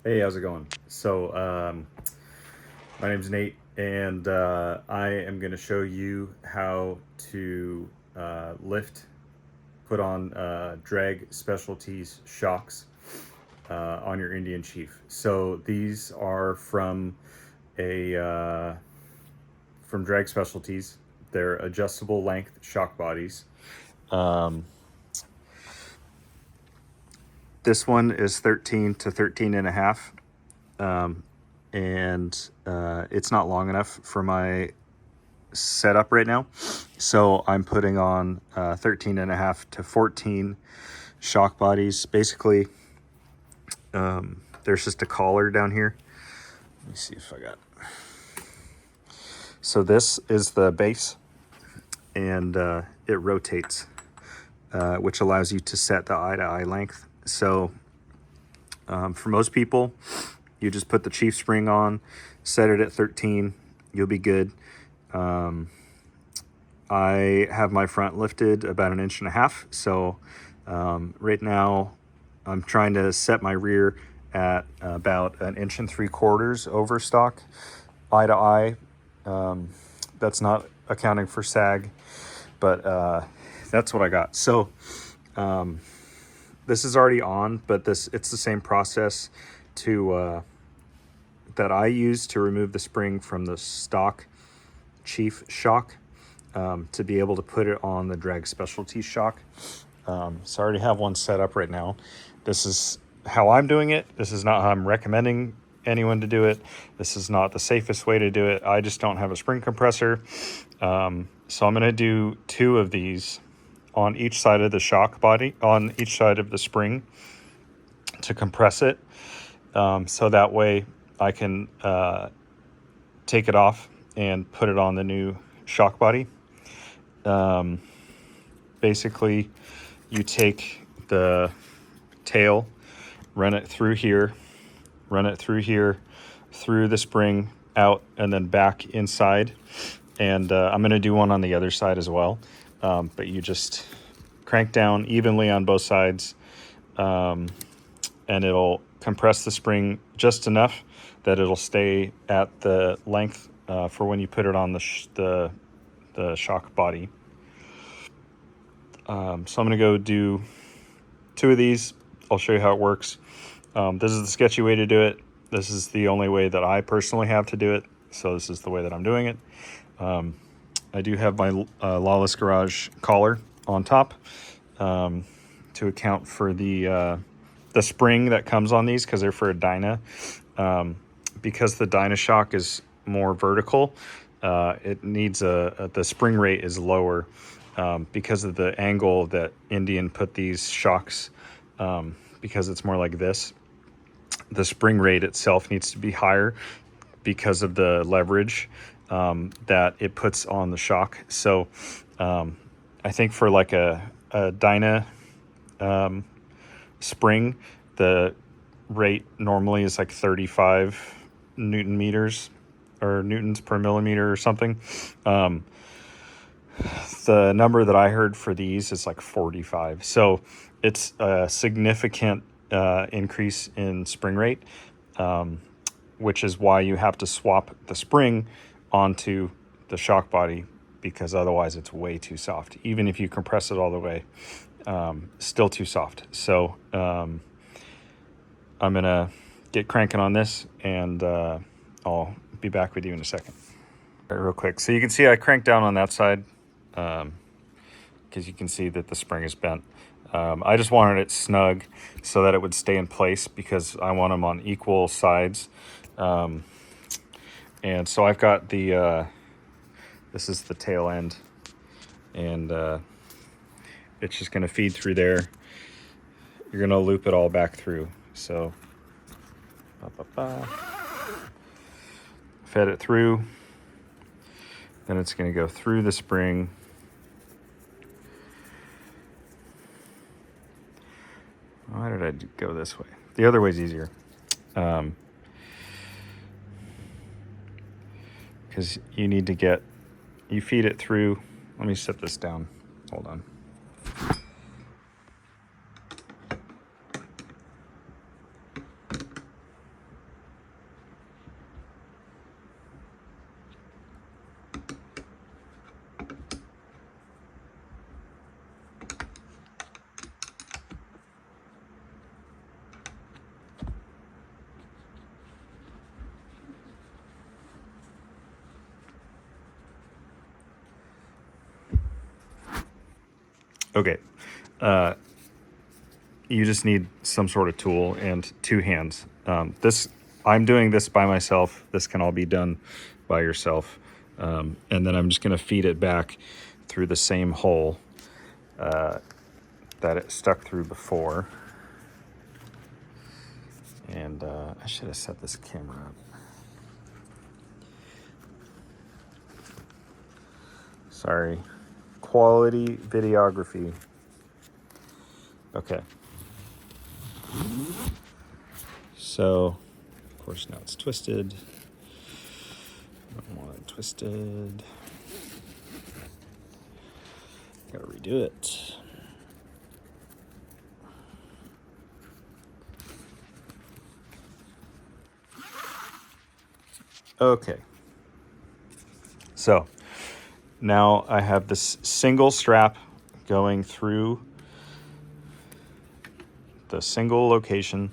Hey, how's it going? My name's Nate, and I am going to show you how to put on drag specialties shocks on your Indian Chief. So these are a from Drag Specialties. They're adjustable length shock bodies. Um, this one is 13 to 13 and a half. And it's not long enough for my setup right now. So I'm putting on 13 and a half to 14 shock bodies. Basically, there's just a collar down here. Let me see if I got. So this is the base, and it rotates, which allows you to set the eye-to-eye length. So for most people, you just put the Chief spring on, set it at 13, you'll be good. I have my front lifted about 1.5 inches. So right now I'm trying to set my rear at about 1.75 inches over stock, eye to eye. That's not accounting for sag, but that's what I got. So this is already on, but it's the same process to that I use to remove the spring from the stock Chief shock, to be able to put it on the Drag Specialty shock. So I already have one set up right now. This is how I'm doing it. This is not how I'm recommending anyone to do it. This is not the safest way to do it. I just don't have a spring compressor. So I'm going to do 2 of these on each side of the shock body, on each side of the spring, to compress it. So that way I can take it off and put it on the new shock body. Basically, you take the tail, run it through here, through the spring, out, and then back inside. And I'm going to do one on the other side as well. But you just crank down evenly on both sides, and it'll compress the spring just enough that it'll stay at the length for when you put it on the shock body. So I'm going to go do 2 of these. I'll show you how it works. This is the sketchy way to do it. This is the only way that I personally have to do it. So this is the way that I'm doing it. I do have my Lawless Garage collar on top to account for the spring that comes on these, because they're for a Dyna. Because the Dyna shock is more vertical, it needs the spring rate is lower because of the angle that Indian put these shocks, because it's more like this. The spring rate itself needs to be higher because of the leverage that it puts on the shock. So I think for like a Dyna spring, the rate normally is like 35 Newton meters or newtons per millimeter or something. The number that I heard for these is like 45. So it's a significant increase in spring rate, which is why you have to swap the spring onto the shock body, because otherwise it's way too soft. Even if you compress it all the way, still too soft. So I'm going to get cranking on this, and I'll be back with you in a second. All right, real quick. So you can see I cranked down on that side, because you can see that the spring is bent. I just wanted it snug so that it would stay in place, because I want them on equal sides. And so I've got this is the tail end, and it's just going to feed through there. You're going to loop it all back through. So fed it through, then it's going to go through the spring. Why did I go this way? The other way's easier. Because you need to you feed it through. Let me set this down. Hold on. Okay. You just need some sort of tool and 2 hands. I'm doing this by myself. This can all be done by yourself. And then I'm just going to feed it back through the same hole that it stuck through before. And I should have set this camera up. Sorry. Quality videography. Okay. So, of course, now it's twisted. I don't want it twisted. Gotta redo it. Okay. So, now I have this single strap going through the single location.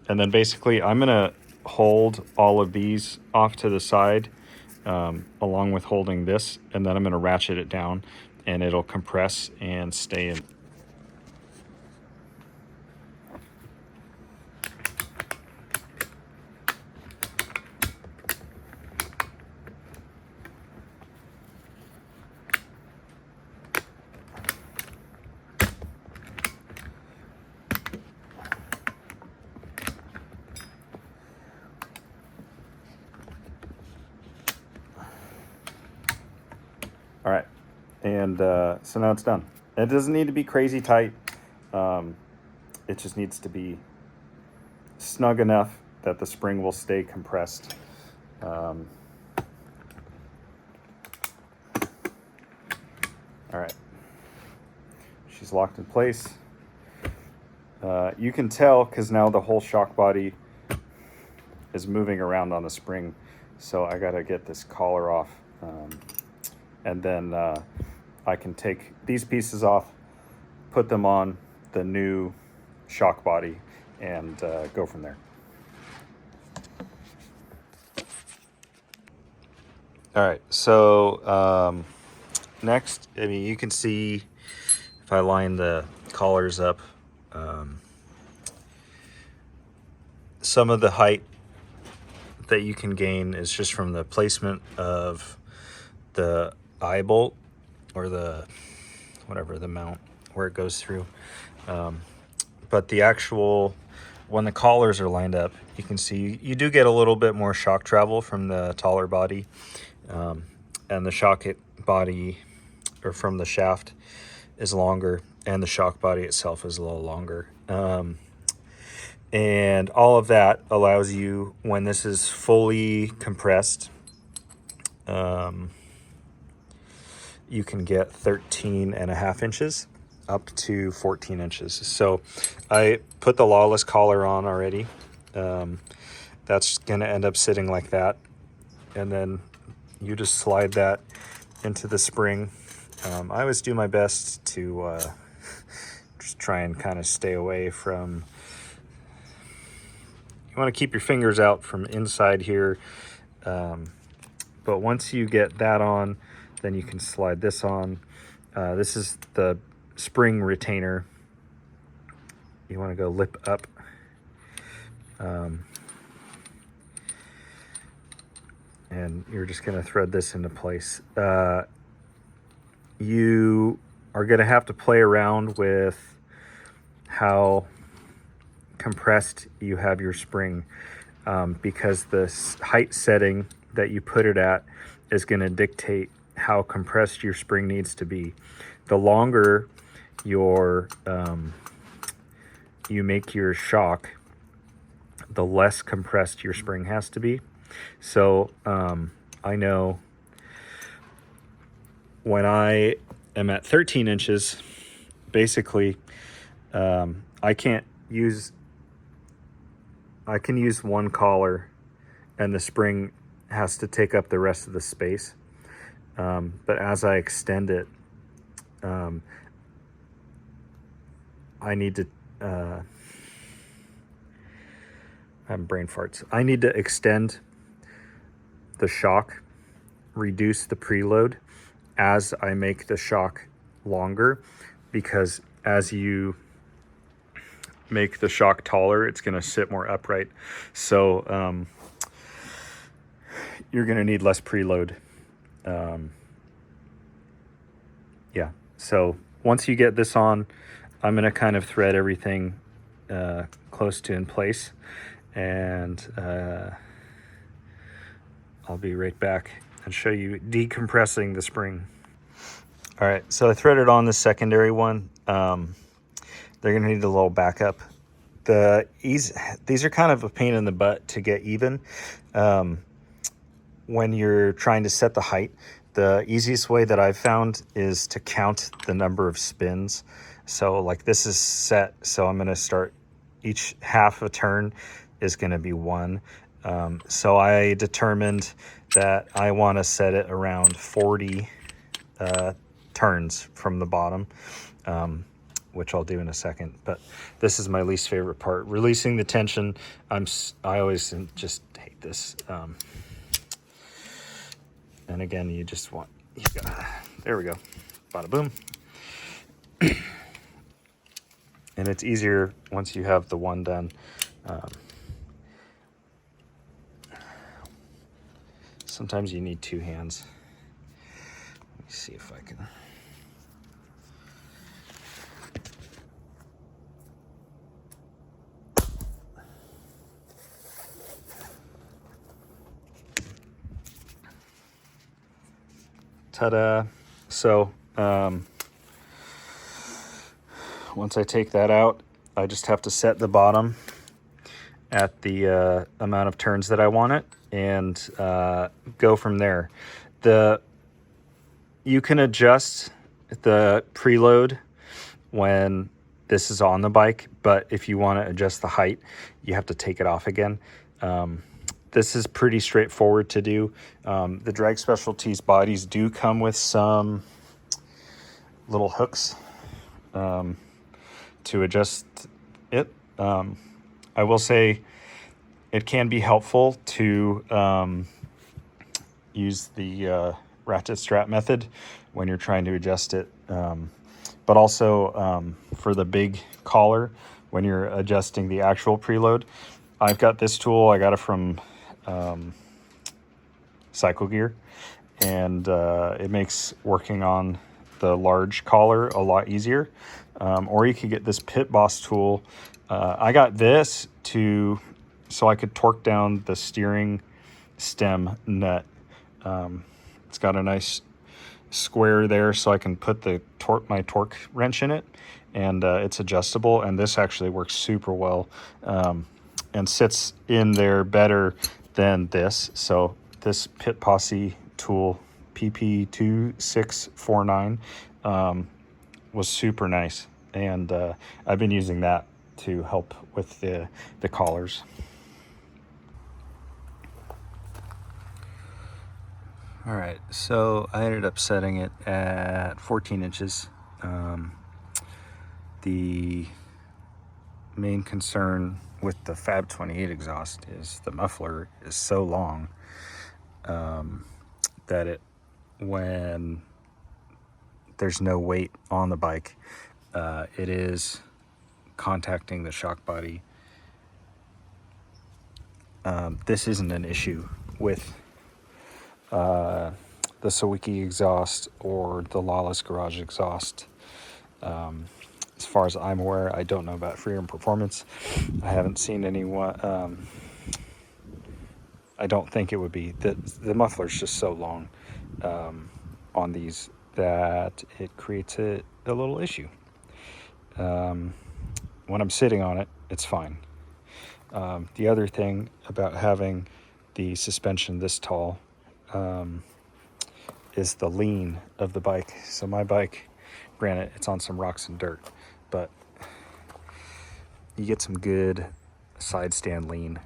And then basically I'm going to hold all of these off to the side along with holding this. And then I'm going to ratchet it down and it'll compress and stay in. All right, and so now it's done. It doesn't need to be crazy tight. It just needs to be snug enough that the spring will stay compressed. All right, she's locked in place. You can tell because now the whole shock body is moving around on the spring. So I gotta get this collar off. And then I can take these pieces off, put them on the new shock body, and go from there. All right, so next, I mean, you can see if I line the collars up, some of the height that you can gain is just from the placement of the eye bolt or the whatever the mount where it goes through, but the actual when the collars are lined up, you can see you do get a little bit more shock travel from the taller body, and the shock body or from the shaft is longer, and the shock body itself is a little longer, and all of that allows you, when this is fully compressed, you can get 13.5 inches up to 14 inches. So I put the Lawless collar on already. That's going to end up sitting like that. And then you just slide that into the spring. I always do my best to just try and kind of stay away from... You want to keep your fingers out from inside here. But once you get that on, then you can slide this on. This is the spring retainer. You want to go lip up. And you're just going to thread this into place. You are going to have to play around with how compressed you have your spring, because the height setting that you put it at is going to dictate how compressed your spring needs to be. The longer your you make your shock, the less compressed your spring has to be. So I know when I am at 13 inches, basically I can use one collar and the spring has to take up the rest of the space. But as I extend it, I need to, I'm having brain farts. I need to extend the shock, reduce the preload as I make the shock longer, because as you make the shock taller, it's going to sit more upright. So you're going to need less preload. Yeah. So once you get this on, I'm going to kind of thread everything close to in place, and I'll be right back and show you decompressing the spring. All right, so I threaded on the secondary one. They're gonna need a little backup. These are kind of a pain in the butt to get even. When you're trying to set the height, the easiest way that I've found is to count the number of spins. So like this is set, so I'm gonna start, each half a turn is gonna be 1. So I determined that I wanna set it around 40 turns from the bottom, which I'll do in a second. But this is my least favorite part, releasing the tension. I always just hate this. And again, you just want, there we go, bada boom. And it's easier once you have the one done. Sometimes you need 2 hands. Let me see if I can. Ta-da. So once I take that out, I just have to set the bottom at the amount of turns that I want it, and go from there. You can adjust the preload when this is on the bike, but if you want to adjust the height, you have to take it off again. This is pretty straightforward to do. The Drag Specialties bodies do come with some little hooks to adjust it. I will say it can be helpful to use the ratchet strap method when you're trying to adjust it. But also for the big collar, when you're adjusting the actual preload, I've got this tool. I got it from Cycle Gear, and it makes working on the large collar a lot easier. Or you could get this Pit Boss tool. I got this so I could torque down the steering stem nut. It's got a nice square there, so I can put my torque wrench in it, and it's adjustable. And this actually works super well, and sits in there better than this. So this Pit Posse tool, PP2649, was super nice, and I've been using that to help with the collars. All right, so I ended up setting it at 14 inches. The main concern with the Fab 28 exhaust is the muffler is so long that when there's no weight on the bike, it is contacting the shock body. This isn't an issue with the Sawiki exhaust or the Lawless garage exhaust. As far as I'm aware, I don't know about Freedom Performance. I haven't seen anyone. I don't think it would be. The muffler's just so long on these that it creates a little issue. When I'm sitting on it, it's fine. The other thing about having the suspension this tall is the lean of the bike. So my bike, granted, it's on some rocks and dirt, but you get some good side stand lean.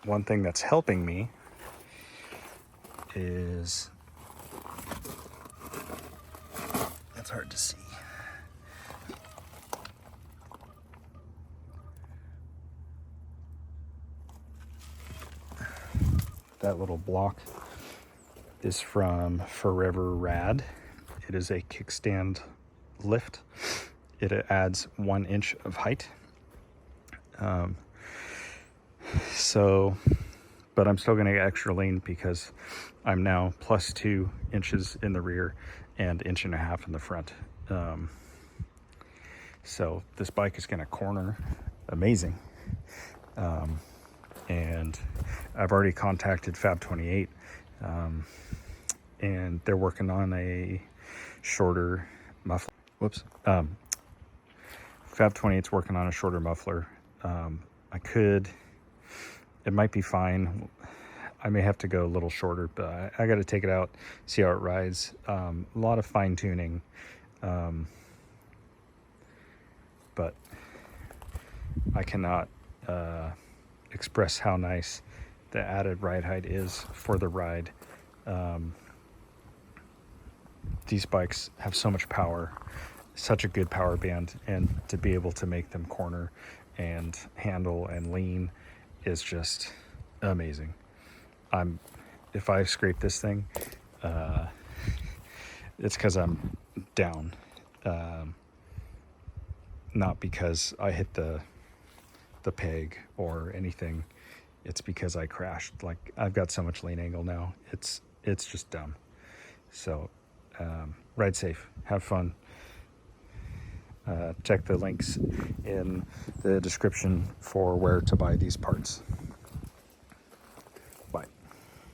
One thing that's helping me is, it's hard to see, that little block is from Forever Rad, It is a kickstand lift. It adds 1 inch of height. But I'm still going to get extra lean because I'm now plus 2 inches in the rear and 1.5 inches in the front. So this bike is going to corner amazing. And I've already contacted Fab 28, and they're working on a shorter muffler. Fab 28's working on a shorter muffler. It might be fine. I may have to go a little shorter, but I got to take it out, see how it rides. A lot of fine tuning, but I cannot express how nice the added ride height is for the ride. These bikes have so much power, such a good power band, and to be able to make them corner and handle and lean is just amazing. If I scrape this thing, it's because I'm down, not because I hit the peg or anything. It's because I crashed. Like, I've got so much lean angle now. It's just dumb. So ride safe, have fun. Check the links in the description for where to buy these parts. Bye.